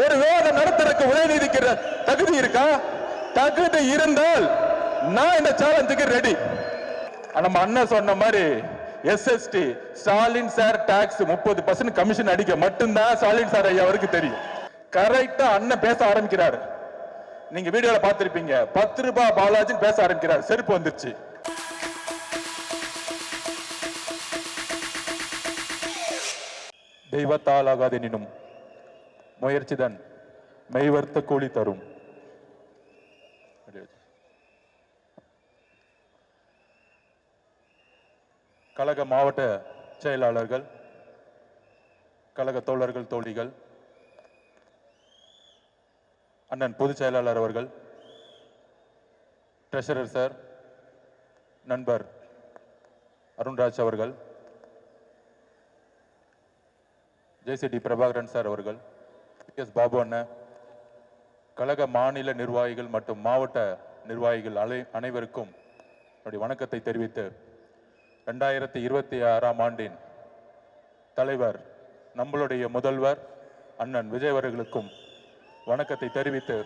ஒரு விவாதம் நடத்துறதுக்கு உதயநிதிக்கு தகுதி இருக்கா? தகுதி இருந்தால் நான் இந்த சேலஞ்சுக்கு ரெடி. நம்ம அண்ணன் சொன்ன மாதிரி SST Stalin sir tax 30% commission அடிக்க மட்டும்தான் ஸ்டாலின் சார் ஐயா அவருக்கு தெரியும். கரெக்டா அண்ணன் பேச ஆரம்பிக்கிறார். நீங்க வீடியோல பார்த்திருப்பீங்க. 10 ரூபாய் பாலாஜி பேச ஆரம்பிக்கிறார். செருப்பு வந்துருச்சு. தெய்வத்தால் ஆகாதெனினும் முயற்சிதான் மெய்வர்த்த கூலி தரும். கழக மாவட்ட செயலாளர்கள், கழக தோழர்கள், தோழிகள், அண்ணன் பொதுச் செயலாளர் அவர்கள், ட்ரெஷரர் சார், நண்பர் அருண்ராஜ் அவர்கள், ஜேசிடி பிரபாகரன் சார் அவர்கள், எஸ் பாபு அண்ணன், கழக மாநில நிர்வாகிகள் மற்றும் மாவட்ட நிர்வாகிகள் அனைவருக்கும் என்னுடைய வணக்கத்தை தெரிவித்து 2026ஆம் ஆண்டின் தலைவர் நம்மளுடைய முதல்வர் அண்ணன் விஜய் அவர்களுக்கும் வணக்கத்தை தெரிவித்து,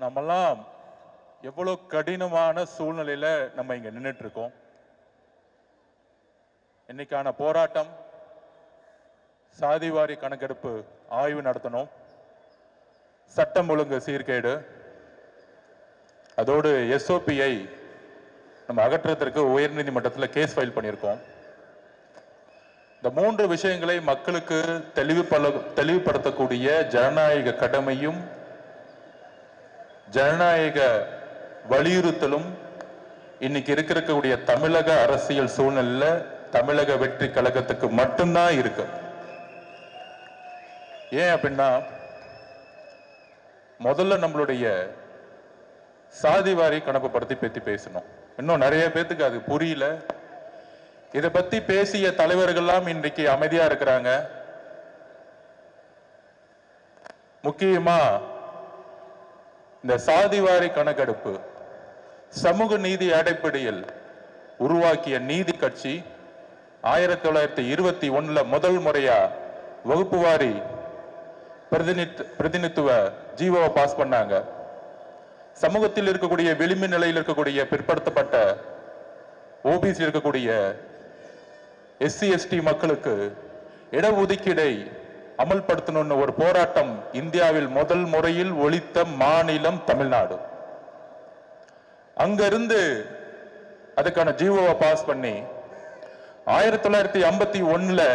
நம்மெல்லாம் எவ்வளவு கடினமான சூழ்நிலையில நம்ம இங்க நின்றுட்டு இருக்கோம். இன்னைக்கான போராட்டம் சாதிவாரி கணக்கெடுப்பு ஆய்வு நடத்தணும், சட்டம் ஒழுங்கு சீர்கேடு, அதோடு எஸ்ஓபியை நம்ம அகற்றத்திற்கு உயர்நீதிமன்றத்தில் கேஸ் ஃபைல் பண்ணியிருக்கோம். இந்த 3 விஷயங்களை மக்களுக்கு தெளிவுபடுத்தக்கூடிய ஜனநாயக கடமையும் ஜனநாயக வலியுறுத்தலும் இன்னைக்கு இருக்கக்கூடிய தமிழக அரசியல் சூழ்நிலையில தமிழக வெற்றி கழகத்துக்கு மட்டும்தான் இருக்கு. ஏன் அப்படின்னா, முதல்ல நம்மளுடைய சாதிவாரி கணக்கு பத்தி பேசணும். இன்னும் நிறைய பேத்துக்கு அது புரியல. இதை பத்தி பேசிய தலைவர்கள்லாம் இன்றைக்கு அமைதியா இருக்கிறாங்க. முக்கியமா இந்த சாதிவாரி கணக்கெடுப்பு சமூக நீதி அடிப்படையில் உருவாக்கிய நீதி கட்சி 1921 முதல் முறையா வகுப்புவாரி பிரதிநிதித்துவ ஜீவோவை பாஸ் பண்ணாங்க. சமூகத்தில் இருக்கக்கூடிய விளிம்பு நிலையில் இருக்கக்கூடிய பிற்படுத்தப்பட்ட ஓபிசி இருக்கக்கூடிய எஸ்சி எஸ்டி மக்களுக்கு இடஒதுக்கீடை அமல்படுத்தணும்னு ஒரு போராட்டம் இந்தியாவில் முதல் முறையில் ஒலித்த மாநிலம் தமிழ்நாடு. அங்கிருந்து அதுக்கான ஜீவோவை பாஸ் பண்ணி 1951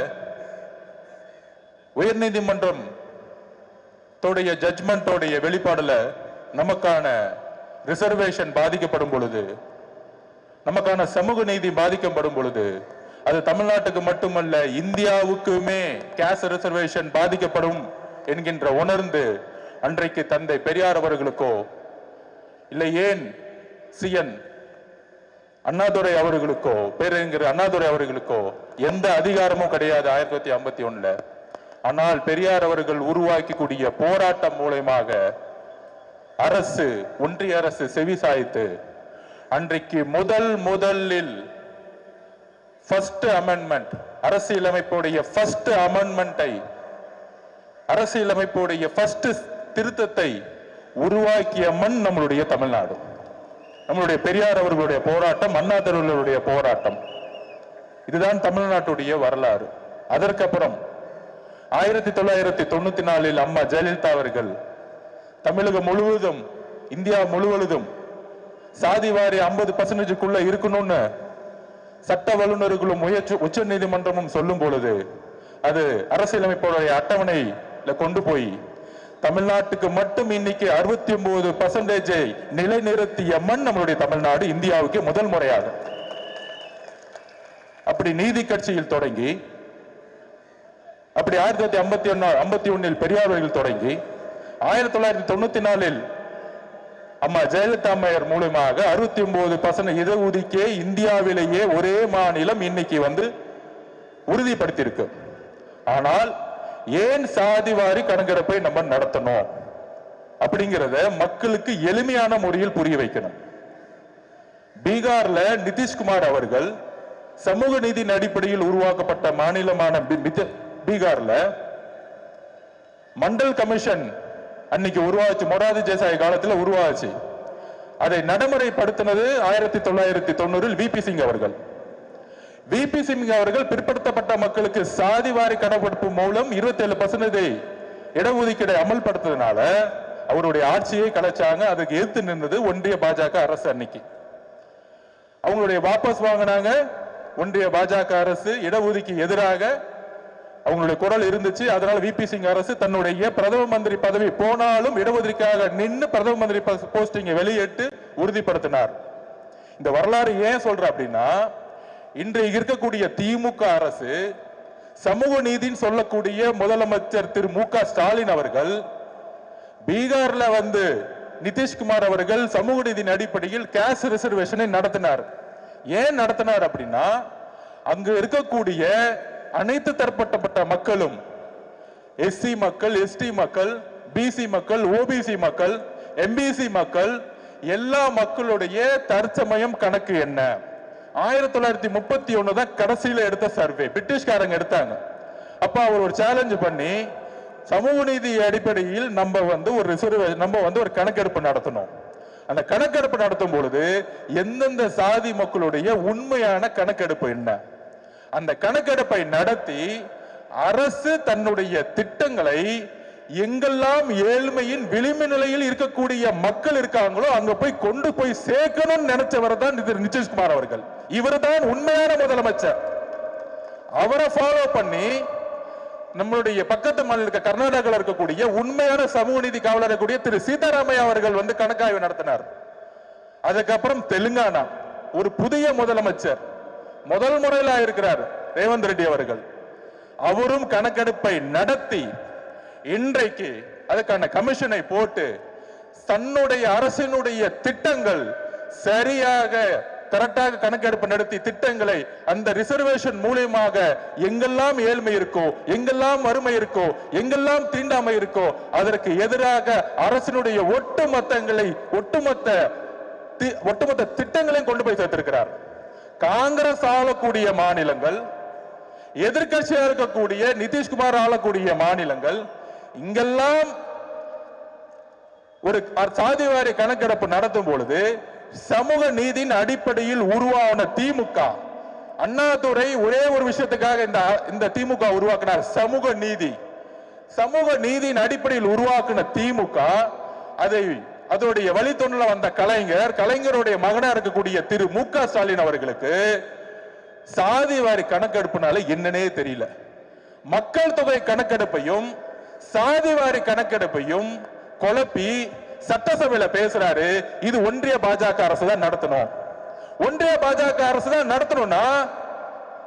உயர்நீதிமன்றம் ஜட்ஜ்மெண்டோடைய வெளிப்பாடுல நமக்கான ரிசர்வேஷன் பாதிக்கப்படும் பொழுது, நமக்கான சமூக நீதி பாதிக்கப்படும் பொழுது, அது தமிழ்நாட்டுக்கு மட்டுமல்ல இந்தியாவுக்குமே கேஸ்ட் ரிசர்வேஷன் பாதிக்கப்படும் என்கின்ற உணர்ந்து அன்றைக்கு தந்தை பெரியார் அவர்களுக்கோ இல்லை ஏன் சிஎன் அண்ணாதுரை அவர்களுக்கோ பேரறிஞர் அண்ணாதுரை அவர்களுக்கோ எந்த அதிகாரமும் கிடையாது 1951. ஆனால் பெரியார் அவர்கள் உருவாக்கக்கூடிய போராட்டம் மூலமாக அரசு, ஒன்றிய அரசு செவி சாய்த்து அன்றைக்கு முதலில் ஃபர்ஸ்ட் அமெண்ட்மெண்ட், அரசியலமைப்புடைய ஃபர்ஸ்ட் அமெண்ட்மெண்டை, அரசியலமைப்புடைய ஃபர்ஸ்ட் திருத்தத்தை உருவாக்கிய மண் நம்மளுடைய தமிழ்நாடு. நம்மளுடைய பெரியார் அவர்களுடைய போராட்டம், அண்ணாதுரையுடைய போராட்டம், இதுதான் தமிழ்நாட்டுடைய வரலாறு. அதற்கப்புறம் 1994 அம்மா ஜெயலலிதா அவர்கள் தமிழகம் முழுவதும், இந்தியா முழுவதும் சாதிவாரி 50% இருக்கணும்னு சட்ட வல்லுநர்களும் உச்ச நீதிமன்றமும் சொல்லும் பொழுது அது அரசியலமைப்புடைய அட்டவணையில கொண்டு போய் தமிழ்நாட்டுக்கு மட்டும் இன்னைக்கு 69% நிலைநிறுத்திய மண் நம்மளுடைய தமிழ்நாடு, இந்தியாவுக்கு முதல் முறையாக. அப்படி நீதி கட்சியில் தொடங்கி, அப்படி 1951 பெரியார் அவர்கள் தொடங்கி 1994 அம்மா ஜெயலலிதா அம்மையார் மூலமாக 69% இடஒதுக்கீடு இந்தியாவிலேயே ஒரே மாநிலம் இன்னைக்கு உறுதிப்படுத்தியிருக்கு. ஆனால் ஏன் சாதிவாரி கணக்கெடுப்பை நம்ம நடத்தணும் அப்படிங்கிறத மக்களுக்கு எளிமையான முறையில் புரிய வைக்கணும். பீகார்ல நிதிஷ்குமார் அவர்கள் சமூக நீதியின் அடிப்படையில் உருவாக்கப்பட்ட மாநிலமான பீகார்ல மண்டல் கமிஷன் அன்னைக்கு உருவாச்சு. மொரார்ஜி தேசாய் காலத்தில் உருவாச்சு. அதை நடைமுறைப்படுத்தினது 1990 விபி சிங் அவர்கள். விபி சிங் அவர்கள் பிற்படுத்தப்பட்ட மக்களுக்கு சாதிவாரி கணக்கெடுப்பு மூலம் 27% இடஒதுக்கீடை அமல்படுத்ததுனால அவருடைய ஆட்சியை கலைச்சாங்க. அதுக்கு எதிர்த்து நின்றது ஒன்றிய பாஜக அரசு. அன்னைக்கு அவங்களுடைய வாபஸ் வாங்கினாங்க. ஒன்றிய பாஜக அரசு இடஒதுக்கீடு எதிராக அவங்களுடைய குரல் இருந்துச்சு. அதனால விபி சிங் அரசு தன்னுடைய பிரதம மந்திரி பதவி போனாலும் இடஒதுக்கீடாக நின்று பிரதம மந்திரி போஸ்டிங்கை வெளியிட்டு உறுதிப்படுத்தினார். இந்த வரலாறு ஏன் சொல்ற அப்படின்னா, இன்றைக்கு இருக்கக்கூடிய திமுக அரசு சமூக நீதின்னு சொல்லக்கூடிய முதலமைச்சர் திரு மு.க. ஸ்டாலின் அவர்கள் பீகார்ல நிதிஷ்குமார் அவர்கள் சமூக நீதியின் அடிப்படையில் கேஸ்ட் ரிசர்வேஷனை நடத்தினார். ஏன் நடத்தினார் அப்படின்னா, அங்கு இருக்கக்கூடிய அனைத்து தரப்பட்ட மக்களும், எஸ்சி மக்கள், எஸ்டி மக்கள், பிசி மக்கள், ஓபிசி மக்கள், எம்பிசி மக்கள், எல்லா மக்களுடைய தற்சமயம் கணக்கு என்ன? 1931 தான் கடைசியில எடுத்த சர்வே, பிரிட்டிஷ்காரங்க எடுத்தாங்க. அப்ப அவர் ஒரு சேலஞ்ச் பண்ணி சமூக நீதி அடிப்படையில் நம்ம ஒரு கணக்கெடுப்பு நடத்தணும். அந்த கணக்கெடுப்பு நடத்தும் பொழுது எந்தெந்த சாதி மக்களுடைய உண்மையான கணக்கெடுப்பு என்ன? அந்த கணக்கெடுப்பை நடத்தி அரசு தன்னுடைய திட்டங்களை எங்கெல்லாம் ஏழ்மையின் விளிம்பு நிலையில் இருக்கக்கூடிய மக்கள் இருக்காங்களோ அங்க கொண்டு போய் சேர்க்கணும்னு நினைச்சவர் தான் நிதிஷ்குமார் அவர்கள். இவர் தான் உண்மையான முதலமைச்சர். அவரை ஃபாலோ பண்ணி நம்மளுடைய பக்கத்து மாநில கர்நாடகாவில் இருக்கக்கூடிய உண்மையான சமூக நீதி காவலர் இருக்கக்கூடிய திரு சீதாராமையா அவர்கள் கணக்காய்வு நடத்தினார். அதுக்கப்புறம் தெலுங்கானா ஒரு புதிய முதலமைச்சர் முதல் முறையில இருக்கிறார் ரேவந்த் ரெட்டி அவர்கள். அவரும் கணக்கெடுப்பை நடத்தி இன்றைக்கு அதுக்கான கமிஷனை போட்டு தன்னுடைய அரசினுடைய திட்டங்கள் சரியாக கரெக்டாக கணக்கெடுப்பு நடத்தி திட்டங்களை அந்த ரிசர்வேஷன் மூலமாக எங்கெல்லாம் ஏழ்மை இருக்கோ, எங்கெல்லாம் வறுமை இருக்கோ, எங்கெல்லாம் தீண்டாமை இருக்கோ அதற்கு எதிராக அரசினுடைய ஒட்டுமொத்த திட்டங்களையும் கொண்டு போய் சேர்த்திருக்கிறார். காங்கிரஸ் ஆளக்கூடிய மாநிலங்கள், எதிர்கட்சியா இருக்கக்கூடிய நிதிஷ்குமார் ஆளக்கூடிய மாநிலங்கள், இங்கெல்லாம் ஒரு சாதிவாரி கணக்கெடுப்பு நடத்தும் பொழுது சமூக நீதியின் அடிப்படையில் உருவான திமுக, அண்ணாதுரை ஒரே ஒரு விஷயத்துக்காக இந்த திமுக உருவாக்கினார், சமூக நீதி. சமூக நீதியின் அடிப்படையில் உருவாக்கின திமுக அதோடைய வழித்தொன்னில் வந்த கலைஞருடைய மகனா இருக்கக்கூடிய திரு மு.க. ஸ்டாலின் அவர்களுக்கு சாதிவாரி கணக்கெடுப்புனால என்னன்னே தெரியல. மக்கள் தொகை கணக்கெடுப்பையும் சாதிவாரி கணக்கெடுப்பையும் குழப்பி சட்டசபையில பேசுறாரு. இது ஒன்றிய பாஜக அரசு தான் நடத்தணும். ஒன்றிய பாஜக அரசு தான் நடத்தணும்னா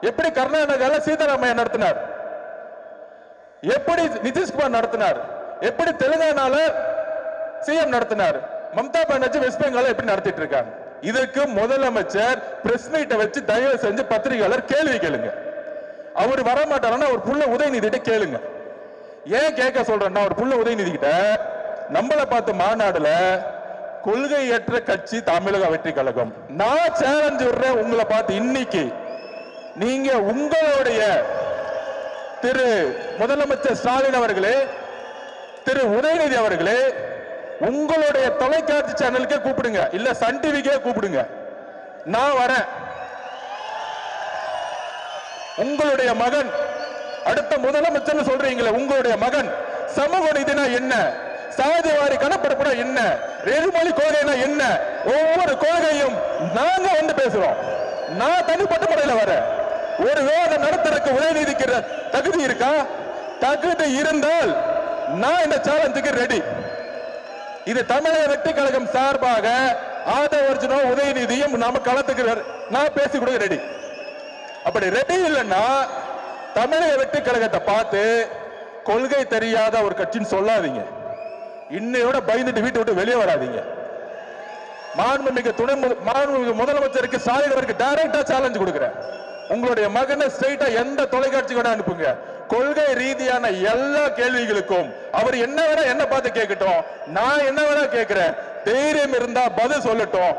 எப்படி கர்நாடகால சீதாராமையா நடத்தினார், எப்படி நிதிஷ்குமார் நடத்தினார், எப்படி தெலுங்கானால சிஎம் நடத்தினார், மம்தா பானர்ஜி வெஸ்ட் பெங்கால எப்படி நடத்திட்டு இருக்காங்க? இதற்கு முதலமைச்சர் பிரஸ் மீட்டை வச்சு தயவு செஞ்சு பத்திரிகையாளர் கேள்வி கேளுங்க. அவர் வரமாட்டாருன்னா அவர் புள்ள உதயநிதி கேளுங்க. ஏன் கேட்க சொல்றேன்னா, அவர் புள்ள உதயநிதி கிட்ட நம்மளை பார்த்து மாநாடுல கொள்கையற்ற கட்சி தமிழக வெற்றி கழகம், நான் சேலஞ்ச் விடுறேன் உங்களை பார்த்து, இன்னைக்கு நீங்க உங்களுடைய திரு முதலமைச்சர் ஸ்டாலின் அவர்களே, திரு உதயநிதி அவர்களே, உங்களுடைய தொலைக்காட்சி சேனலுக்கே கூப்பிடுங்க, இல்ல சன் டிவிக்கே கூப்பிடுங்க, நான் வரேன். உங்களுடைய மகன் அடுத்த முதலமைச்சர் சொல்றீங்களே, உங்களுடைய மகன் சமூக நீதினா என்ன, சாதிவாரி கணக்கெடுப்புனா என்ன, ரெகுமொழி கொள்கைனா என்ன, ஒவ்வொரு கொள்கையும் நாங்க பேசுறோம். நான் தனிப்பட்ட முறையில் வரேன். ஒரு வேலை நடத்துறதுக்கு உதயநிதிக்கு தகுதி இருக்கா? தகுதி இருந்தால் நான் இந்த சேலஞ்சுக்கு ரெடி. இது தமிழக வெற்றி கழகம் சார்பாக ஆதவர்ஜுனோ உதயநிதியும் நாம களத்துக்கு நான் பேசி கொடுக்க ரெடி. அப்படி ரெடி இல்லைன்னா தமிழக வெற்றி கழகத்தை பார்த்து கொள்கை தெரியாத ஒரு கட்சின்னு சொல்லாதீங்க. இன்னையோட பயந்துட்டு வீட்டை விட்டு வெளியே வராதீங்க. மாண்புமிகு முதலமைச்சருக்கு ஸ்டாலின் அவருக்கு டைரக்டா சேலஞ்ச் கொடுக்கிறேன். உங்களுடைய மகனை ஸ்ட்ரைட்டா எந்த தொலைக்காட்சி கூட அனுப்புங்க. கொள்கை ரீதியான எல்லா கேள்விகளுக்கும் அவர் என்ன வேணா என்ன பார்த்து கேட்கட்டும், நான் என்ன வேணா கேட்கிறேன். தைரியம் இருந்தா பதில் சொல்லட்டும்.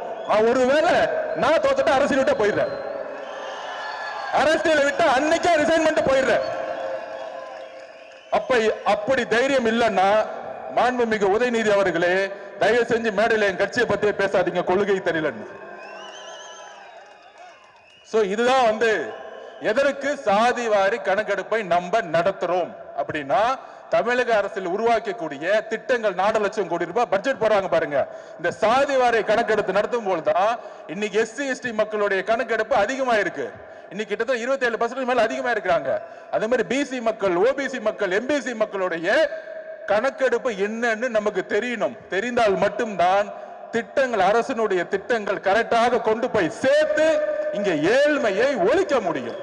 ஒருவேளை நான் தோத்துட்டு அரசியல் விட்டு போயிடுறேன். அரசியலை விட்டு அன்னைக்கே ரிசைன் பண்ணிட்டு போயிடுற. அப்படி தைரியம் இல்லைன்னா மாண்புமிகு உதயநிதி அவர்களே, தயவு செஞ்சு மேடையில் என் கட்சியை பத்தியே பேசாதீங்க, கொள்கை தெரியலன்னு. இதுதான் எதற்கு சாதிவாரி கணக்கெடுப்பை நம்ம நடத்துறோம் அப்படின்னா, தமிழக அரசில் உருவாக்கக்கூடிய திட்டங்கள் 4 லட்சம் கோடி ரூபாய் பட்ஜெட் போறாங்க பாருங்க. இந்த சாதிவாரி கணக்கெடுப்பு நடத்தும் போதுதான் இன்னைக்கு எஸ்சி எஸ்டி மக்களுடைய கணக்கெடுப்பு அதிகமா இருக்கு. இன்னைக்கு கிட்டத்தட்ட 27% மேல அதிகமா இருக்கிறாங்க. அதே மாதிரி பிசி மக்கள், ஓபிசி மக்கள், எம்பிசி மக்களுடைய கணக்கெடுப்பு என்னன்னு நமக்கு தெரியணும். தெரிந்தால் மட்டும்தான் திட்டங்கள், அரசினுடைய திட்டங்கள் கரெக்டாக கொண்டு போய் சேர்த்து இங்க ஏழ்மையை ஒழிக்க முடியும்.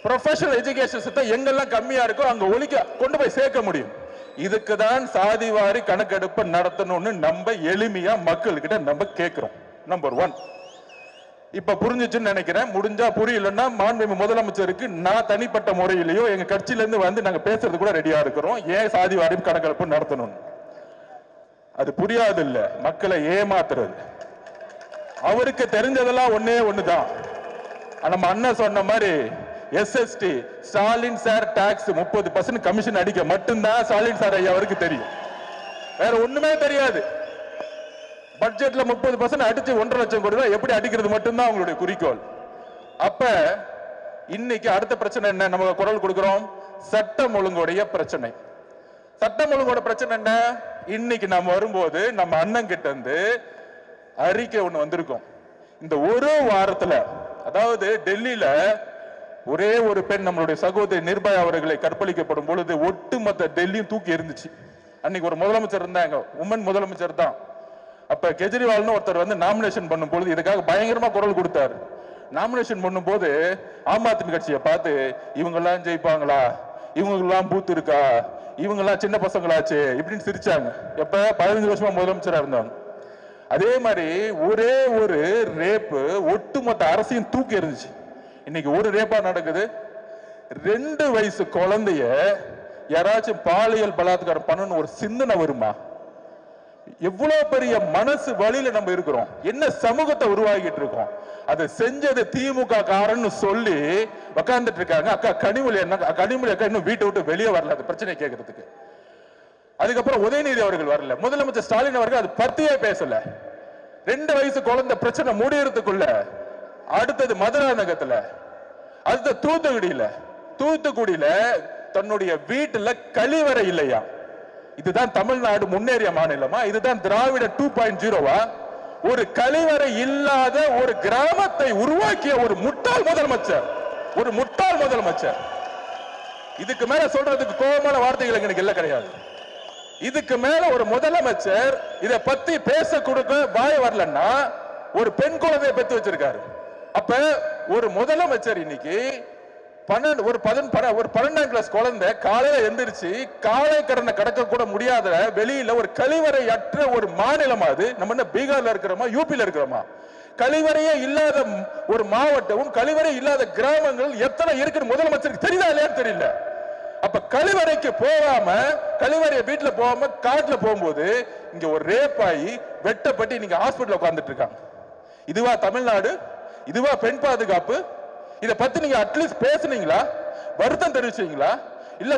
ப்ரொஃபஷனல் எஜுகேஷன் சிஸ்டம் எங்கெல்லாம் கம்மியா இருக்கோ அங்க ஒழிக்க கொண்டு போய் சேர்க்க முடியும். இதுக்கு தான் சாதிவாரி கணக்கெடுப்பு நடத்தணும்னு நம்ம எளிமையா மக்கள்கிட்ட நம்ம கேட்கிறோம். நம்பர் 1 இப்ப புரிஞ்சுச்சுன்னு நினைக்கிறேன். முடிஞ்சா புரியலன்னா மாண்புமிகு முதலமைச்சருக்கு நான் தனிப்பட்ட முறையிலேயோ எங்க கட்சியில இருந்து நாங்க பேசுறது கூட ரெடியா இருக்கிறோம். ஏன் சாதிவாரி கணக்கெடுப்பு நடத்தணும்? அது புரியாது இல்ல, மக்களை ஏமாத்துறது. அவருக்கு தெரிஞ்சதெல்லாம் ஒன்னே ஒண்ணுதான். நம்ம அண்ணன் சொன்ன மாதிரி SST Stalin sir tax 30% commission அடிக்க மட்டும்தான் ஸ்டாலின் சார் ஐயா அவருக்கு தெரியும். வேற ஒண்ணுமே தெரியாது. பட்ஜெட்ல 30% அடிச்சு 1.5 லட்சம் கோடி ரூபாய் எப்படி அடிக்கிறது மட்டும்தான் அவங்களுடைய குறிக்கோள். அப்ப இன்னைக்கு அடுத்த பிரச்சனை என்ன? நம்ம குரல் கொடுக்கிறோம், சட்டம் ஒழுங்குடைய பிரச்சனை. சட்டம் ஒழுங்கோட பிரச்சனை என்ன? இன்னைக்கு நம்ம வரும்போது நம்ம அண்ணன் கிட்ட இருந்து அறிக்கை ஒண்ணு வந்திருக்கும். இந்த ஒரு வாரத்துல, அதாவது டெல்லியில ஒரே ஒரு பெண் நம்மளுடைய சகோதரி நிர்பயா அவர்களை கற்பழிக்கப்படும் பொழுது ஒட்டுமொத்த டெல்லியும் தூக்கி எறிஞ்சிச்சு. அன்னைக்கு ஒரு முதலமைச்சர் இருந்தாங்க, உமன் முதலமைச்சர் தான். அப்ப கெஜ்ரிவால்னு ஒருத்தர் நாமினேஷன் பண்ணும் பொழுது இதுக்காக பயங்கரமா குரல் கொடுத்தாரு. நாமினேஷன் பண்ணும் போது ஆம் ஆத்மி கட்சியை பார்த்து இவங்க எல்லாம் ஜெயிப்பாங்களா, இவங்க எல்லாம் பூத்து இருக்கா, இவங்க எல்லாம் சின்ன பசங்களாச்சு இப்படின்னு சிரிச்சாங்க. எப்ப 15 வருஷமா முதலமைச்சரா இருந்தாங்க. அதே மாதிரி ஒரே ஒரு ரேப்பு ஒட்டுமொத்த அரசியும் தூக்கி எறிஞ்சிச்சு. இன்னைக்கு ஒரு ரேப்பா நடக்குது. 2 வயசு குழந்தைய யாராச்சும் பாலியல் பலாத்காரம் பண்ணணும் ஒரு சிந்தனை வருமா? எவ்வளவு பெரிய மனசு வழியில நம்ம இருக்கிறோம், என்ன சமூகத்தை உருவாக்கிட்டு இருக்கோம். அதை செஞ்சது திமுக காரன்னு சொல்லி உக்காந்துட்டு இருக்காங்க. அக்கா கனிமொழி அக்கா இன்னும் வீட்டை விட்டு வெளியே வரல அது பிரச்சனை கேட்கறதுக்கு. அதுக்கப்புறம் உதயநிதி அவர்கள் வரல, முதலமைச்சர் ஸ்டாலின் அவர்கள் அது பத்தியே பேசல. 2 வயசு குழந்தை பிரச்சனை முடியறதுக்குள்ள அடுத்தது மதுராந்தகத்துல, அடுத்த தூத்துக்குடியில தன்னுடைய வீட்டுல கழிவறை இல்லையா? இதுதான் தமிழ்நாடு முன்னேறிய மாநிலமா? இதுதான் திராவிட 2.0வா? ஒரு கழிவறை இல்லாத ஒரு கிராமத்தை உருவாக்கிய ஒரு முட்டாள் முதலமைச்சர். இதுக்கு மேல சொல்றதுக்கு கோபமான வார்த்தைகள் எங்களுக்கு இல்ல கிடையாது. இதுக்கு மேல ஒரு முதலமைச்சர் இத பத்தி பேச கொடுக்க வாய் வரலன்னா ஒரு பெண் குழந்தையை பெற்று வச்சிருக்காரு. அப்ப ஒரு முதலமைச்சர் இன்னைக்கு 12ஆம் கிளாஸ் குழந்தை காலையில எந்திரிச்சு காலை கடனை கடக்க கூட முடியாத வெளியில ஒரு கழிவறை அற்ற ஒரு மாநிலம் அது. நம்ம என்ன பீகார்ல இருக்கிறோமா, யூபில இருக்கிறோமா? கழிவறையே இல்லாத ஒரு மாவட்டமும் கழிவறை இல்லாத கிராமங்கள் எத்தனை இருக்குன்னு முதலமைச்சருக்கு தெரியுதா இல்லையான்னு தெரியல. அப்ப கழிவறைக்கு போகாம, கழிவறையை வீட்டுல போகாம காட்டுல போகும்போது இங்க ஒரு ரேப் ஆகி வெட்டப்பட்டு நீங்க ஹாஸ்பிட்டல் உட்கார்ந்துட்டு இருக்காங்க. இதுவா தமிழ்நாடு? இதுவா பெண் பாதுகாப்பு? இத பத்தி நீங்க அட்லீஸ்ட் பேசுனீங்களா? வருத்தம் தெரிவிச்சீங்களா? இல்ல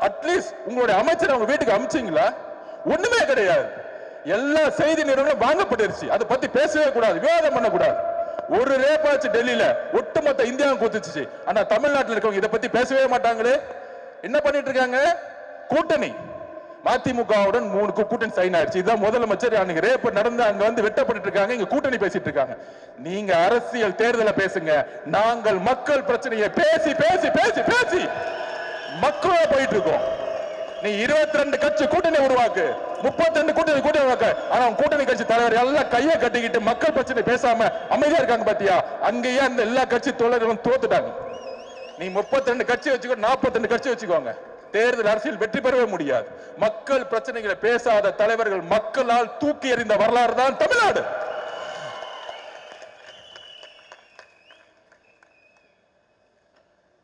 அட்லீஸ்ட் உங்களுடைய அமைச்சர் அவங்க வீட்டுக்கு அனுப்பிச்சீங்களா? ஒண்ணுமே கிடையாது. எல்லா செய்தி நிறுவனம் வாங்கப்பட்டுருச்சு. அதை பத்தி பேசவே கூடாது, விவாதம் பண்ண கூடாது. ஒரு ரேப்பாச்சு டெல்லியில ஒட்டுமொத்த இந்தியாவும் கூத்துச்சு. ஆனா தமிழ்நாட்டில் இருக்கவங்க இதை பத்தி பேசவே மாட்டாங்களே. என்ன பண்ணிட்டு இருக்காங்க? கூட்டணி மதிமுகவுடன் 3 கூட்டணி சைன் ஆயிடுச்சு. இதுதான் முதலமைச்சர் அன்னைக்கு ரேப் நடந்து அங்க வெட்டப்பட்டு இருக்காங்க, இங்க கூட்டணி பேசிட்டு இருக்காங்க. நீங்க அரசியல் தேர்தலை பேசுங்க, நாங்கள் மக்கள் பிரச்சனையை பேசி பேசி பேசி பேசி மக்களா போயிட்டு இருக்கோம். நீ 22 கட்சி கூட்டணி உருவாக்கு, 32 கூட்டணி உருவாக்க. ஆனா கூட்டணி கட்சி தலைவர் எல்லாம் கையை கட்டிக்கிட்டு மக்கள் பிரச்சனை பேசாம அமைதியா இருக்காங்க பாத்தியா? அங்கேயே அந்த எல்லா கட்சி தோழர்களும் தோத்துட்டாங்க. நீ 32 கட்சி வச்சுக்கோ, 42 கட்சி வச்சுக்கோங்க, தேர்தல் அரசியல் வெற்றி பெறவே முடியாது. மக்கள் பிரச்சனைகளை பேசாத தலைவர்கள் மக்களால் தூக்கி எறிந்த வரலாறு தான் தமிழ்நாடு.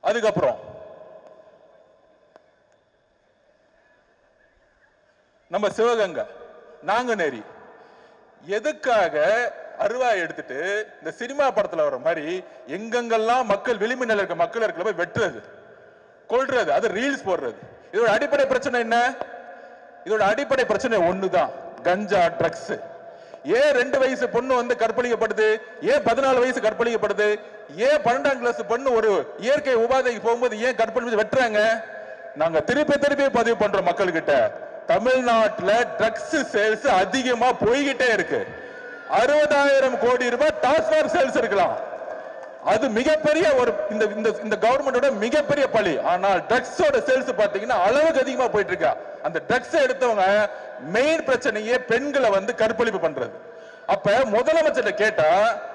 அதுக்கப்புறம் நம்ம சிவகங்கை நாங்குநேரி எதுக்காக அருவாயை எடுத்துட்டு இந்த சினிமா படத்துல வர மாதிரி எங்கெங்கெல்லாம் மக்கள் விளிம்பு நிலை இருக்க மக்கள் இருக்கிற போய் வெட்டுறது, கொல்றது, அது ரீல்ஸ் போடுறது. இதோட அடிப்படை பிரச்சனை என்ன? இதோட அடிப்படை பிரச்சனை ஒண்ணுதான், கஞ்சா, ட்ரக்ஸ். ஏன் 2 வயசு பொண்ணு வந்து கற்பழிக்கப்படுது? ஏன் 14 வயசு கற்பழிக்கப்படுது? ஏன் 12ஆம் கிளாஸ் பொண்ணு ஒரு இயற்கை உபாதைக்கு போகும்போது ஏன் கற்பழிச்சு வெட்டுறாங்க? நாங்க திருப்பி பதிவு பண்றோம் மக்கள் கிட்ட. தமிழ்நாட்டுல ட்ரக்ஸ் சேல்ஸ் அதிகமா போய்கிட்டே இருக்கு. 60,000 கோடி ரூபாய் டாஸ்மாக் சேல்ஸ் இருக்கலாம். அது மிகப்பெரிய ஒரு இந்த கவர்மெண்டோட மிகப்பெரிய பழி. ஆனால் ட்ரக்ஸோட சேல்ஸ் பாத்தீங்கன்னா அளவுக்கு அதிகமா போயிட்டு இருக்கா. அந்த ட்ரக்ஸ் எடுத்தவங்க மெயின் பிரச்சனையே பெண்களை வந்து கற்பழிப்பு பண்றது. அப்ப முதலமைச்சர் கேட்டா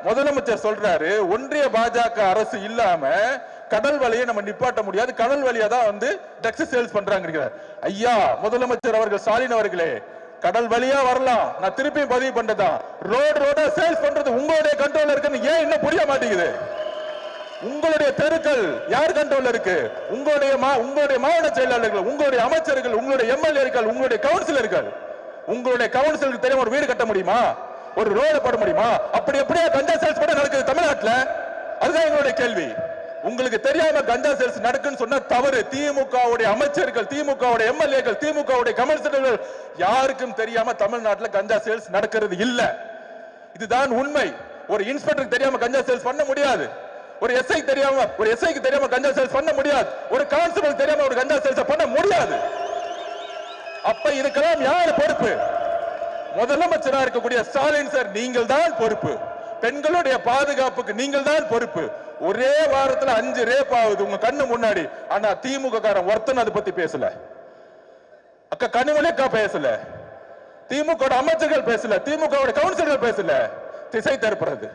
முதலமைச்சர் சொல்றாரு, ஒன்றிய பாஜக அரசு இல்லாம கடல் வழியை நம்ம நிப்பாட்ட முடியாது, கடல் வழியா தான் வந்து ட்ரக்ஸ் சேல்ஸ் பண்றாங்க. ஐயா முதலமைச்சர் அவர்கள், ஸ்டாலின் அவர்களே, கடல் வழியா வரலாம், நான் திருப்பியும் பதிவு பண்றதா, ரோடா சேல்ஸ் பண்றது உங்களுடைய கண்ட்ரோல்ல இருக்குன்னு ஏன் இன்னும் புரிய மாட்டேங்குது? உங்களுடைய தெருக்கள் யார் கண்ட்ரோல்ல இருக்கு? உங்களுடைய மாவட்ட செயலாளர்கள், உங்களுடைய அமைச்சர்கள், உங்களுடைய எம்எல்ஏக்கள், உங்களுடைய கவுன்சிலர்கள். உங்களுடைய கவுன்சிலருக்கு தெரியாம ஒரு வீடு கட்ட முடியுமா? ஒரு ரோடு போட முடியுமா? அப்படி எப்படியா கஞ்சா சேல்ஸ் பண்ண நடக்குது தமிழ்நாட்டுல? அதுதான் எங்களுடைய கேள்வி. உங்களுக்கு தெரியாம கஞ்சா சேல்ஸ் நடக்குன்னு சொன்னா தவறு. திமுகவுடைய அமைச்சர்கள், திமுகவுடைய எம்எல்ஏக்கள், திமுகவுடைய கவுன்சிலர்கள் யாருக்கும் தெரியாம தமிழ்நாட்டுல கஞ்சா சேல்ஸ் நடக்கிறது இல்ல. இதுதான் உண்மை. ஒரு இன்ஸ்பெக்டருக்கு தெரியாம கஞ்சா சேல்ஸ் பண்ண முடியாது. ஒரு எஸ்ஐக்கு தெரியாம கஞ்சா சேல்ஸ் பண்ண முடியாது. ஒரு கான்ஸ்டபிள் தெரியாம ஒரு கஞ்சா சேல்ஸ் பண்ண முடியாது. அப்ப இதுக்கெல்லாம் யார் பொறுப்பு? முதலமைச்சராக இருக்கக்கூடிய ஸ்டாலின் சார், நீங்கள் தான் பொறுப்பு. பெண்களுடைய பாதுகாப்புக்கு நீங்கள் தான் பொறுப்பு. ஒரே வாரத்துல 5 ரேப் ஆகுது உங்க கண்ணு முன்னாடி. ஆனா திமுக காரன் ஒருத்தன் அதை பத்தி பேசல. அக்கா கனிமொழி அக்கா பேசல, திமுக அமைச்சர்கள் பேசல, திமுக கவுன்சிலர்கள் பேசல. திசை திருப்புறது.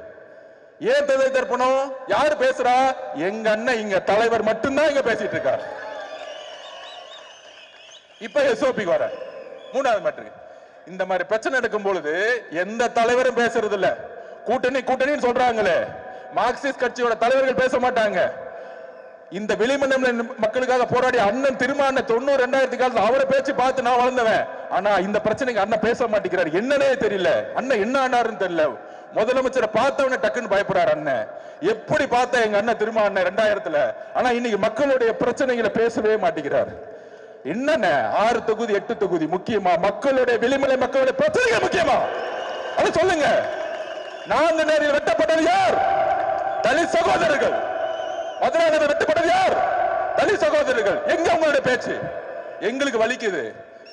ஏன் திசை திருப்பணும்? யாரு பேசுறா? எங்க அண்ணன் இங்க தலைவர் மட்டும்தான் இங்க பேசிட்டு இருக்கார். இப்ப எஸ்ஓபி வர 3வது மேட்ரு. இந்த மாதிரி பிரச்சனை நடக்கும் பொழுது எந்த தலைவரும் பேசுறது இல்ல. கூட்டணி சொல்றாங்களே, மார்க்சிஸ்ட் கட்சியோட தலைவர்கள் பேச மாட்டாங்க. இந்த வெளிமண்டல மக்களுக்காக போராடி அண்ணன் திருமாவளவன் 90 2000 காலத்துல அவரை பேச்சு பார்த்து நான் வளர்ந்தவன். ஆனா இந்த பிரச்சனைக்கு அண்ணன் பேச மாட்டேங்கிறார். என்னன்னே தெரியல. அண்ணன் என்ன ஆனாருன்னு தெரியல. முதலமைச்சரை பார்த்தவன டக்குன்னு பயப்படுறாரு அண்ணன். எப்படி பார்த்த எங்க அண்ணன் திருமாவளவன் 2000ல. ஆனா இன்னைக்கு மக்களுடைய பிரச்சனைகளை பேசவே மாட்டேங்கிறார். என்னென்ன 6 தொகுதி 8 தொகுதி முக்கியமா? மக்களுடைய வெளிமலை மக்களுடைய பிரச்சனைகள் முக்கியமா? அதை சொல்லுங்க. நான்கு நேரில் வெட்டப்பட்டது யார்? தலித் சகோதரர்கள். மதுராந்தகர் வெட்டப்பட்டது யார்? தலித் சகோதரர்கள். எங்க உங்களுடைய பேச்சு? எங்களுக்கு வலிக்குது.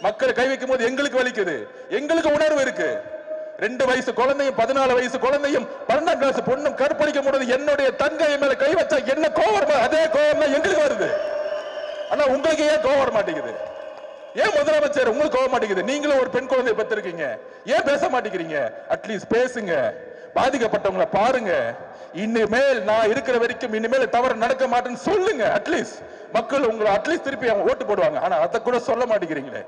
மக்கள் கை வைக்கும் போது எங்களுக்கு வலிக்குது. எங்களுக்கு உணர்வு இருக்கு. 2 வயசு குழந்தையும் 14 வயசு குழந்தையும் 12ஆம் கிளாஸ் பொண்ணும் கற்பழிக்க முடியாது. என்னுடைய தங்கை மேல கை வச்சா என்ன கோவம்? அதே கோவம் தான் எங்களுக்கு வருது. ஆனா உங்களுக்கு ஏன் கோவம் வர மாட்டேங்குது? ஏன் முதலமைச்சர் உங்களுக்கு கோவம் மாட்டேங்குது? நீங்களும் ஒரு பெண் குழந்தையை பெற்றிருக்கீங்க, ஏன் பேச மாட்டேங்கிறீங்க? அட்லீஸ்ட் பேசுங்க. பாதிக்கப்பட்டவங்களை பாருங்க. இனிமேல் நான் இருக்கிற வரைக்கும் இனிமேல் தவறு நடக்க மாட்டேன்னு சொல்லுங்க. அட்லீஸ்ட் மக்கள் உங்களை அட்லீஸ்ட் திருப்பி அவங்க ஓட்டு போடுவாங்க. ஆனா அதை கூட சொல்ல மாட்டேங்கிறீங்களே.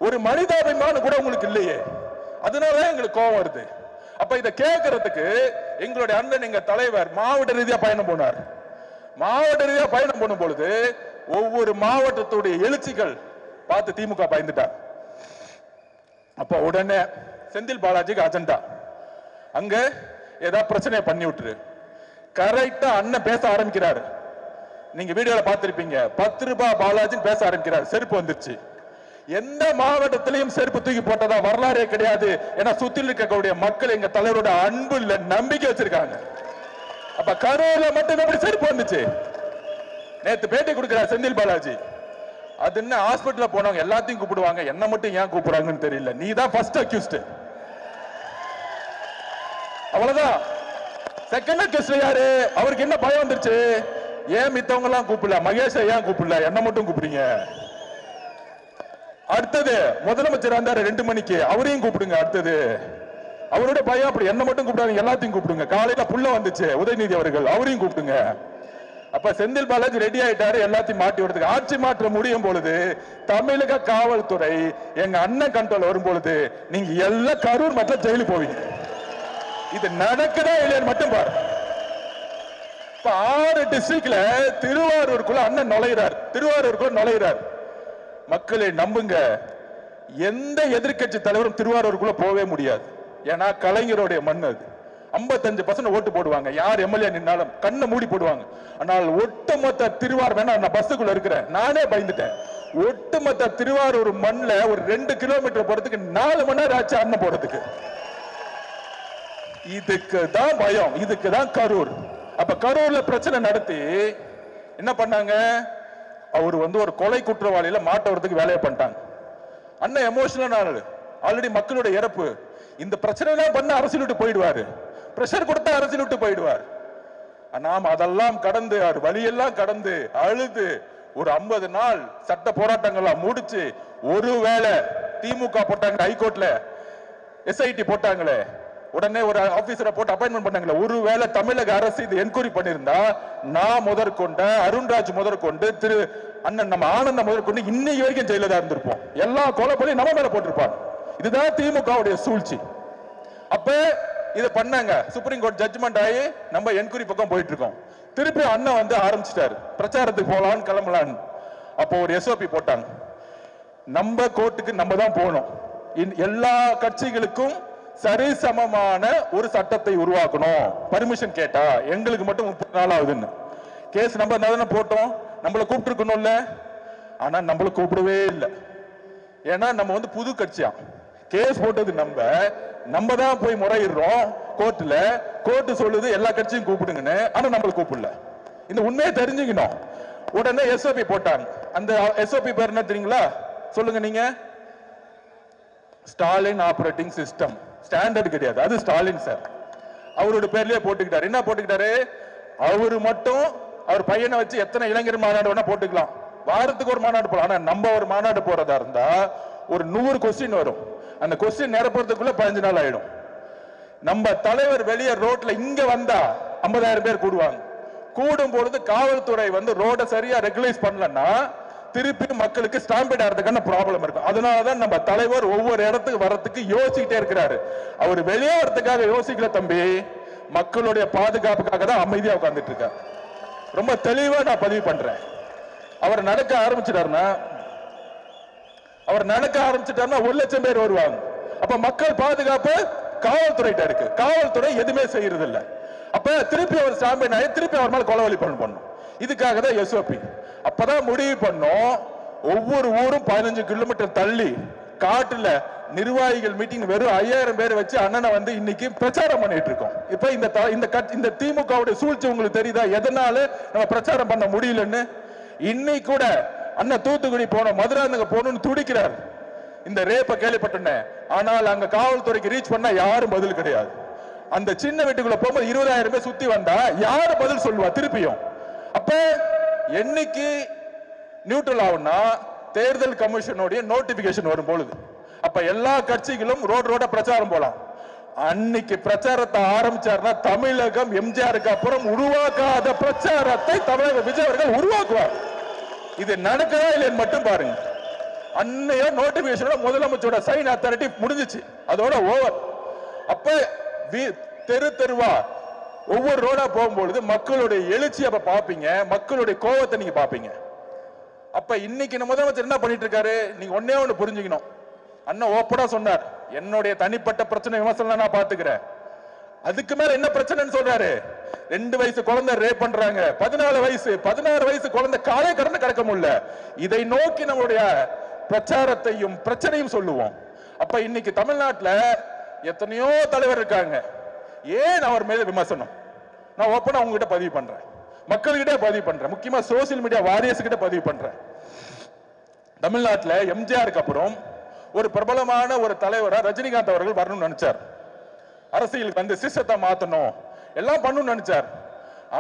ஒரு மனிதாபிமானம் கூட உங்களுக்கு இல்லையே. அதனாலதான் எங்களுக்கு கோபம் வருது. அப்ப இதை கேட்கறதுக்கு எங்களுடைய அண்ணன், எங்க தலைவர் மாவட்ட ரீதியா பயணம் போனார். மாவட்ட ரீதியா பயணம் போடும் பொழுது ஒவ்வொரு மாவட்டத்துடைய எழுச்சிகள் பார்த்து திமுக பயந்துட்டார். அப்ப உடனே செந்தில் பாலாஜிக்கு அஜெண்டா, அங்க ஏதாவது பிரச்சனையை பண்ணி விட்டுரு. கரெக்டா அண்ணன் பேச ஆரம்பிக்கிறாரு. நீங்க வீடியோல பார்த்திருப்பீங்க. 10 ரூபாய் பாலாஜி பேச ஆரம்பிக்கிறார். செருப்பு வந்துருச்சு. எந்த மாவட்டத்திலையும் செருப்பு தூக்கி போட்டதா வரலாறே கிடையாது. ஏன்னா சுத்தில இருக்கக்கூடிய மக்கள் எங்க தலைவரோட அன்பு இல்ல, நம்பிக்கை வச்சிருக்காங்க. அப்ப கரூர்ல மட்டும் எப்படி செருப்பு வந்துச்சு? நேத்து பேட்டி கொடுக்கிறார் செந்தில் பாலாஜி. அது என்ன, ஹாஸ்பிட்டல்ல போனவங்க எல்லாத்தையும் கூப்பிடுவாங்க, என்ன மட்டும் ஏன் கூப்பிடுறாங்கன்னு தெரியல. நீ தான் ஃபர்ஸ்ட் அக்யூஸ்ட். அவ்வளவுதான். செகண்ட் அக்யூஸ்ட் யாரு? அவருக்கு என்ன பயம் வந்துருச்சு? ஏன் மித்தவங்க எல்லாம் கூப்பிடல, மகேஷ் ஏன் கூப்பிடல, என்ன மட்டும் கூப்பிடுங்க? அடுத்தது முதலமைச்சர் வந்தாரு 2 மணிக்கு, அவரையும் கூப்பிடுங்க. அடுத்தது அவருடைய பயம் அப்படி, என்ன மட்டும் கூப்பிடாங்க, எல்லாத்தையும் கூப்பிடுங்க. காலையில புள்ள வந்துச்சு உதயநிதி அவர்கள், அவரையும் கூப்பிடுங்க. அப்ப செந்தில் பாலாஜி ரெடி ஆயிட்டாரு எல்லாத்தையும் மாட்டி விடுறதுக்கு. ஆட்சி மாற்றம் முடியும் பொழுது தமிழக காவல்துறை எங்க அண்ணன் கண்ட்ரோல் வரும் பொழுது நீங்க எல்லாம் கரூர் மட்டும் ஜெயிலுக்கு போவீங்க. இது நடக்குதா இல்லையான்னு மட்டும் பாரு. இப்ப 6 டிஸ்ட்ரிக்ட்ல திருவாரூருக்குள்ள அண்ணன் நுழைகிறார். மக்களை நம்புங்க, எந்த எதிர்கட்சி தலைவரும் திருவாரூருக்குள்ள போவே முடியாது. ஏன்னா கலைஞருடைய மண் அது. 55% ஓட்டு போடுவாங்க. யார் எம்எல்ஏ நின்னாலும் கண்ணை மூடி போடுவாங்க. ஆனால் ஒட்டுமொத்த திருவாரூர், வேணா நான் பஸ்ஸுக்குள்ள இருக்கிறேன், நானே பயந்துட்டேன். ஒட்டுமொத்த திருவாரூர் மண்ல ஒரு 2 கிலோமீட்டர் போறதுக்கு 4 மணி நேரம் ஆச்சு அண்ணன் போறதுக்கு. இதுக்கு தான் பயம், இதுக்கு தான் கரூர். அப்ப கரூர்ல பிரச்சனை நடத்தி என்ன பண்ணாங்க, அவர் ஒரு கொலை குற்றவாளியில மாட்டவரதுக்கு வேலையை பண்ணிட்டாங்க. அண்ணன் எமோஷனல் ஆனது, ஆல்ரெடி மக்களுடைய இறப்பு. இந்த பிரச்சனை எல்லாம் பண்ண அரசியல் விட்டு போயிடுவாரு, பிரஷர் கொடுத்தா அரசியல் விட்டு போயிடுவார். நாம் அதெல்லாம் கடந்து, வழியெல்லாம் கடந்து அழுது ஒரு 50 நாள் சட்ட போராட்டங்கள்லாம் முடிச்சு, ஒருவேளை திமுக போட்டாங்க ஹைகோர்ட்ல எஸ்ஐடி போட்டாங்களே, உடனே ஒரு ஆபீசரை போட்டு அப்பாயின்மெண்ட் பண்ணாங்களே, ஒருவேளை தமிழக அரசு இது என்கொயரி பண்ணிருந்தா நான் முதற்கொண்ட அருண்ராஜ் முதற்கொண்டு திரு அண்ணன் நம்ம ஆனந்த முதற்கொண்டு இன்னைக்கு வரைக்கும் ஜெயில தான் இருந்திருப்போம். எல்லா கொலை பண்ணி நம்ம மேல போட்டிருப்பாங்க. இதுதான் திமுகவுடைய சூழ்ச்சி. அப்ப இதை பண்ணாங்க, சுப்ரீம் கோர்ட் ஜட்ஜ்மெண்ட் ஆகி நம்ம என்கொயரி பக்கம் போயிட்டு இருக்கோம். திருப்பி அண்ணன் ஆரம்பிச்சிட்டாரு பிரச்சாரத்துக்கு போலான்னு கிளம்பலான்னு. அப்போ ஒரு எஸ்ஓபி போட்டாங்க, நம்ம கோர்ட்டுக்கு நம்ம தான் போகணும், எல்லா கட்சிகளுக்கும் சரிசமமான ஒரு சட்டத்தை உருவாக்கணும், பர்மிஷன் கேட்டா எங்களுக்கு மட்டும் 30 நாள் ஆகுதுன்னு. கேஸ் நம்ம தானே போட்டோம், நம்மளை கூப்பிட்டுருக்கணும்ல. ஆனா நம்மளை கூப்பிடவே இல்லை. ஏன்னா நம்ம புது கட்சியா, கேஸ் போட்டது நம்ம தான் போய் முறையிடுறோம் கோர்ட்ல. கோர்ட் சொல்லுது எல்லா கட்சியும் கூப்பிடுங்கன்னு, ஆனா நம்மள கூப்பிடல. இந்த உண்மையை தெரிஞ்சுக்கணும். உடனே எஸ்ஓபி போட்டாங்க. அந்த எஸ்ஓபி பேர் என்ன தெரியுங்களா? சொல்லுங்க நீங்க. Stalin operating system. ஸ்டாண்டர்ட் கிடையாது, அது ஸ்டாலின் சார் அவரோட பேர்லயே போட்டுக்கிட்டாரு. என்ன போட்டுக்கிட்டாரு, அவரு மட்டும் அவர் பையனை வச்சு எத்தனை இளைஞர் மாநாடு வேணா போட்டுக்கலாம், வாரத்துக்கு ஒரு மாநாடு போலாம். ஆனா நம்ம ஒரு மாநாடு போறதா இருந்தா ஒரு 100 கொஸ்டின் வரும். அந்த கொஸ்டின் நிரப்புறதுக்குள்ள 15 நாள் ஆயிடும். நம்ம தலைவர் வெளியே ரோட்ல இங்க வந்தா 50,000 பேர் கூடுவாங்க. கூடும் பொழுது காவல்துறை ரோட சரியா ரெகுலைஸ் பண்ணலன்னா திருப்பி மக்களுக்கு ஸ்டாம்பேட் ஆகிறதுக்கான ப்ராப்ளம் இருக்கும். அதனாலதான் நம்ம தலைவர் ஒவ்வொரு இடத்துக்கு வரத்துக்கு யோசிச்சுட்டே இருக்கிறாரு. அவர் வெளியே வரதுக்காக யோசிக்கல தம்பி, மக்களுடைய பாதுகாப்புக்காக தான் அமைதியா உட்கார்ந்துட்டு இருக்காரு. ரொம்ப தெளிவா நான் பதிவு பண்றேன். அவர் நடக்க ஆரம்பிச்சிட்டாருன்னா 1 லட்சம் பேர் வருவாங்க. அப்ப மக்கள் பாதுகாப்பு காவல்துறையிட்ட இருக்கு. காவல்துறை எதுவுமே செய்யறது இல்ல. அப்ப திருப்பி அவர் ஸ்டாம்பேட் ஆகி திருப்பி அவர் மேல கொலை பண்ணும். இதுக்காக தான் எஸ்ஓபி. அப்பதான் முடிவு பண்ணோம், ஒவ்வொரு ஊரும் 15 கிலோமீட்டர் தள்ளி காட்டுல நிர்வாகிகள் மீட்டிங் வெறும் 5000 பேர் வச்சு அண்ணனை இன்னைக்கு பிரச்சாரம் பண்ணிட்டு இருக்கோம். இப்ப இந்த திமுகவுடைய சூழ்ச்சி உங்களுக்கு தெரியுதா? எதனால நம்ம பிரச்சாரம் பண்ண முடியலன்னு. இன்னைக்கு கூட அண்ணன் தூத்துக்குடி போனோம், மதுராந்தக போகணும்னு துடிக்கிறார். இந்த ரேப்ப கேள்விப்பட்டேன். ஆனால் அங்க காவல்துறைக்கு ரீச் பண்ணா யாரும் பதில் கிடையாது. அந்த சின்ன வீட்டுக்குள்ள போகும்போது 20,000 பேர் சுத்தி வந்தா யாரு பதில் சொல்லுவா திருப்பியும்? அப்ப என்னைக்கு நியூட்ரல் ஆகும்னா தேர்தல் கமிஷனுடைய நோட்டிபிகேஷன் வரும் பொழுது. அப்ப எல்லா கட்சிகளும் ரோட பிரச்சாரம் போலாம். அன்னைக்கு பிரச்சாரத்தை ஆரம்பிச்சார்னா தமிழகம் எம்ஜிஆருக்கு அப்புறம் உருவாக்காத பிரச்சாரத்தை தமிழக விஜய் அவர்கள் உருவாக்குவார். இது நடக்குதா இல்லைன்னு மட்டும் பாருங்க. அன்னைய நோட்டிபிகேஷனோட முதலமைச்சரோட சைன் அத்தாரிட்டி முடிஞ்சிச்சு, அதோட ஓவர். அப்ப தெருவா ஒவ்வொரு ரோடா போகும்பொழுது மக்களுடைய எழுச்சி அப்ப பாப்பீங்க, மக்களுடைய கோபத்தை நீங்க பாப்பீங்க. அப்ப இன்னைக்கு முதலமைச்சர் என்ன பண்ணிட்டு இருக்காரு, நீங்க ஒண்ணு புரிஞ்சுக்கணும். அண்ணன் ஓப்பனா சொன்னார், என்னுடைய தனிப்பட்ட பிரச்சனை விமர்சனம் நான் பாத்துக்கிறேன். அதுக்கு மேல என்ன பிரச்சனைன்னு சொல்றாரு. 2 வயசு குழந்தை ரேப் பண்றாங்க, 16 வயசு குழந்தை காலை கடந்து கிடக்க முடியல. இதை நோக்கி நம்மளுடைய பிரச்சாரத்தையும் பிரச்சனையும் சொல்லுவோம். அப்ப இன்னைக்கு தமிழ்நாட்டுல எத்தனையோ தலைவர் இருக்காங்க, ஏன் அவர் மீது விமர்சனம்? நான் ஓப்பனா உங்ககிட்ட பதிவு பண்றேன், மக்கள்கிட்ட பதிவு பண்றேன், முக்கியமா சோசியல் மீடியா வாரியர்ஸ் கிட்ட பதிவு பண்றேன். தமிழ்நாட்டில் எம்ஜிஆருக்கு அப்புறம் ஒரு பிரபலமான ஒரு தலைவரா ரஜினிகாந்த் அவர்கள் வரணும்னு நினைச்சார். அரசியலுக்கு சிஸ்டத்தை மாத்தணும், எல்லாம் பண்ணணும்னு நினைச்சார்.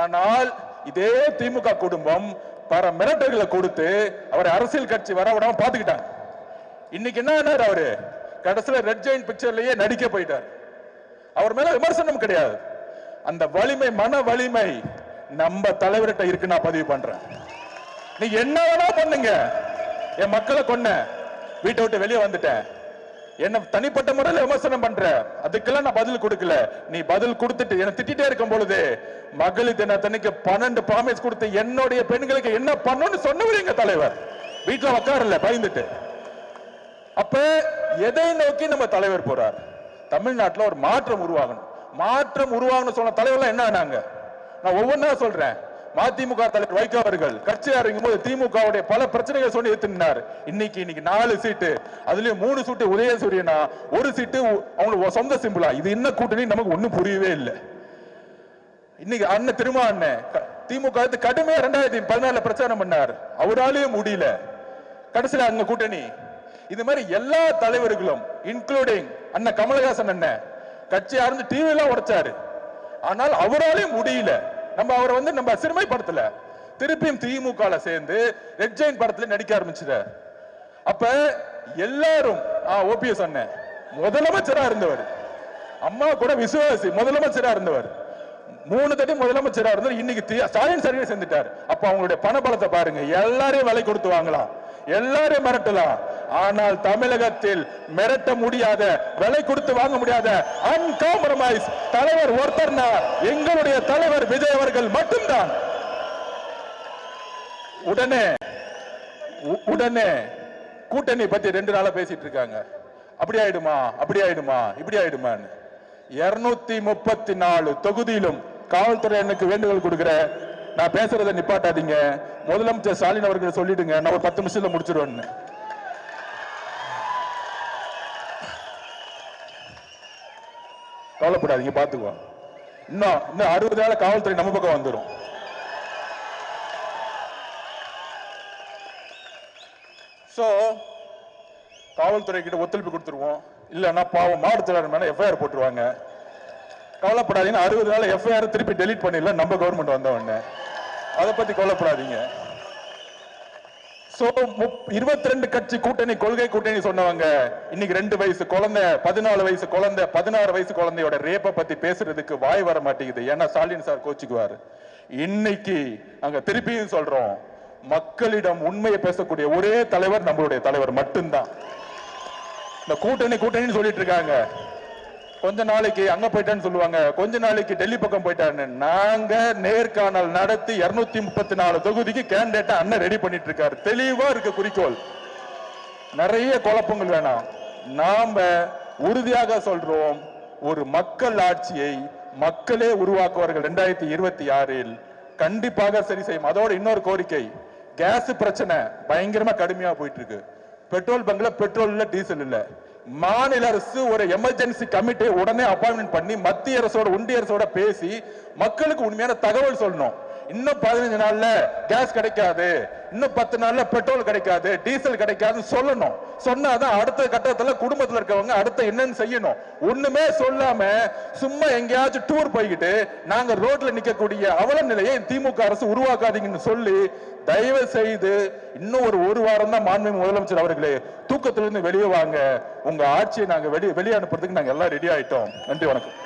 ஆனால் இதே திமுக குடும்பம் பல மிரட்டல்களை கொடுத்து அவரை அரசியல் கட்சி வர விடாம பாத்துக்கிட்டாங்க. இன்னைக்கு என்ன அவரு கடைசியில ரெட் ஜெயின் பிக்சர்லயே நடிக்க போயிட்டார். அவர் மேல விமர்சனம் கிடையாது. அந்த வலிமை, மன வலிமை நம்ம தலைவர்கிட்ட இருக்கு. நான் பதிவு பண்றேன், நீங்க என்ன வேணா பண்ணுங்க. என் மக்களை கொன்ன, வீட்டை விட்டு வெளியே வந்துட்டேன், என்ன தனிப்பட்ட முறையில் விமர்சனம் பண்ற, அதுக்கெல்லாம் நான் பதில் கொடுக்கல. நீ பதில் கொடுத்துட்டு என்ன திட்டிட்டே இருக்கும் பொழுது மகளிர் தினத்தன்னைக்கு 12 ப்ராமிஸ் கொடுத்து என்னுடைய பெண்களுக்கு என்ன பண்ணணும்னு சொன்னவர் எங்க தலைவர். வீட்டுல உட்காரல பயந்துட்டு. அப்ப எதை நோக்கி நம்ம தலைவர் போறார்? தமிழ்நாட்டில் ஒரு மாற்றம் உருவாகணும். மாற்றம் உருவாகணும் சொன்ன தலைவர்லாம் என்ன ஆனாங்க? நான் ஒவ்வொன்றா சொல்றேன். மதிமுக தலைவர் வைகோ அவர்கள் கட்சியா இருக்கும்போது திமுகவுடைய பல பிரச்சனைகள் சொல்லி ஏத்துனார். இன்னைக்கு 4 சீட்டு, அதுலயும் 3 சீட்டு உதயசூரியனா, 1 சீட்டு அவங்களுக்கு சொந்த சிம்பிளா. இது என்ன கூட்டணி நமக்கு ஒண்ணும் புரியவே இல்லை. இன்னைக்கு அண்ணன் திருமா அண்ணன் திமுக கடுமையா 2014 பிரச்சாரம் பண்ணார். அவராலேயும் முடியல. கடைசியில அங்க கூட்டணி. இது மாதிரி எல்லா தலைவர்களும் இன்க்ளூடிங் அண்ணன் கமலஹாசன் அண்ணன் கட்சியா இருந்து டிவி எல்லாம் உடைச்சாரு. ஆனால் அவராலையும் முடியல. நம்ம அவரை நம்ம சிறுமைப்படுத்தல. திருப்பியும் திமுக சேர்ந்து ரெட் ஜெயின் படத்துல நடிக்க ஆரம்பிச்சார். அப்ப எல்லாரும் ஓபிஎஸ் அண்ணன் முதலமைச்சரா இருந்தவர், அம்மா கூட விசுவாசி முதலமைச்சரா இருந்தவர், 3 தட்டி முதலமைச்சரா இருந்தார். இன்னைக்கு ஸ்டாலின் சரியா செஞ்சுட்டார். அப்ப அவங்களுடைய பணபலத்தை பாருங்க. எல்லாரையும் விலை கொடுத்து வாங்கலாம், எல்லாரையும் மிரட்டலாம். ஆனால் தமிழகத்தில் மிரட்ட முடியாத, விலை கொடுத்து வாங்க முடியாத அன்காம்ப்ரமைஸ் தலைவர் ஒருத்தர்னா எங்களுடைய தலைவர் விஜய் அவர்கள் மட்டும்தான். உடனே கூட்டணி பத்தி 2 நாளா பேசிட்டு இருக்காங்க. அப்படி ஆயிடுமா, அப்படி ஆயிடுமா, இப்படி ஆயிடுமான்னு. 234 தொகுதியிலும் காவல்துறை எனக்கு வேண்டுகோள் கொடுக்கிற, நான் பேசுறதை நிப்பாட்டாதீங்க. முதலமைச்சர் ஸ்டாலின் அவர்கள் சொல்லிடுங்க, நான் ஒரு 10 நிமிஷத்துல முடிச்சிருவேன்னு. கவலைப்படாதீங்க, பாத்துக்குவோம். இன்னும் 60 நாள் காவல்துறை நம்ம பக்கம் வந்துடும். சோ காவல்துறை கிட்ட ஒத்துழைப்பு கொடுத்துருவோம். இல்லன்னா பாவம் மாவட்டத்தில் மேல எஃப்ஐஆர் போட்டுருவாங்க. கவலைப்படாதீங்க. 60 நாள் எஃப்ஐஆர் திருப்பி டெலீட் பண்ணிடலாம் நம்ம கவர்மெண்ட் வந்த உடனே. அதை பத்தி கவலைப்படாதீங்க. 22 கட்சி கூட்டணி, கொள்கை கூட்டணி சொன்னவங்க இன்னைக்கு 2 வயசு குழந்தை, 14 வயசு குழந்தை, 16 வயசு குழந்தையோட ரேப்பை பத்தி பேசுறதுக்கு வாய் வர மாட்டேங்குது. ஏன்னா ஸ்டாலின் சார் கோச்சுக்குவாரு. இன்னைக்கு நாங்க திருப்பியும் சொல்றோம், மக்களிடம் உண்மையை பேசக்கூடிய ஒரே தலைவர் நம்மளுடைய தலைவர் மட்டும்தான். இந்த கூட்டணி சொல்லிட்டு இருக்காங்க. கொஞ்ச நாளைக்கு அங்க போயிட்டான்னு சொல்லுவாங்க, கொஞ்ச நாளைக்கு டெல்லி பக்கம் போயிட்டான்னு. நாங்க நேர்காணல் நடத்தி 234 தொகுதிக்கு கேண்டிடேட்டா அண்ணன் ரெடி பண்ணிட்டு இருக்காரு. தெளிவா இருக்க குறிக்கோள். நிறைய குழப்பங்கள் வேணாம். நாம உறுதியாக சொல்றோம், ஒரு மக்கள் ஆட்சியை மக்களே உருவாக்குவார்கள் 2026 கண்டிப்பாக சரி செய்யும். அதோட இன்னொரு கோரிக்கை, கேஸ் பிரச்சனை பயங்கரமா கடுமையா போயிட்டு இருக்கு. பெட்ரோல் பங்க்ல பெட்ரோல் இல்ல, டீசல் இல்ல. மாநில அரசு ஒரு எமர்ஜென்சி கமிட்டி உடனே அப்பாயின்மெண்ட் பண்ணி மத்திய அரசோட ஒன்றிய அரசோட பேசி மக்களுக்கு உண்மையான தகவல் சொல்லணும். இன்னும் 15 நாள்ல கேஸ் கிடைக்காது, இன்னும் 10 நாள்ல பெட்ரோல் கிடைக்காது, டீசல் கிடைக்காதுன்னு சொல்லணும். சொன்னாதான் அடுத்த கட்டத்துல குடும்பத்துல இருக்கவங்க அடுத்த என்னன்னு செய்யணும். ஒண்ணுமே சொல்லாம சும்மா எங்கேயாச்சும் டூர் போய்கிட்டு நாங்க ரோட்ல நிக்கக்கூடிய அவல நிலையை திமுக அரசு உருவாக்காதீங்கன்னு சொல்லி, தயவு செய்து இன்னும் ஒரு வாரம் தான் மாண்புமிகு முதலமைச்சர் அவர்களே, தூக்கத்திலிருந்து வெளியே வாங்க. உங்க ஆட்சியை நாங்க வெளியே அனுப்புறதுக்கு நாங்க எல்லாம் ரெடி ஆயிட்டோம். நன்றி, வணக்கம்.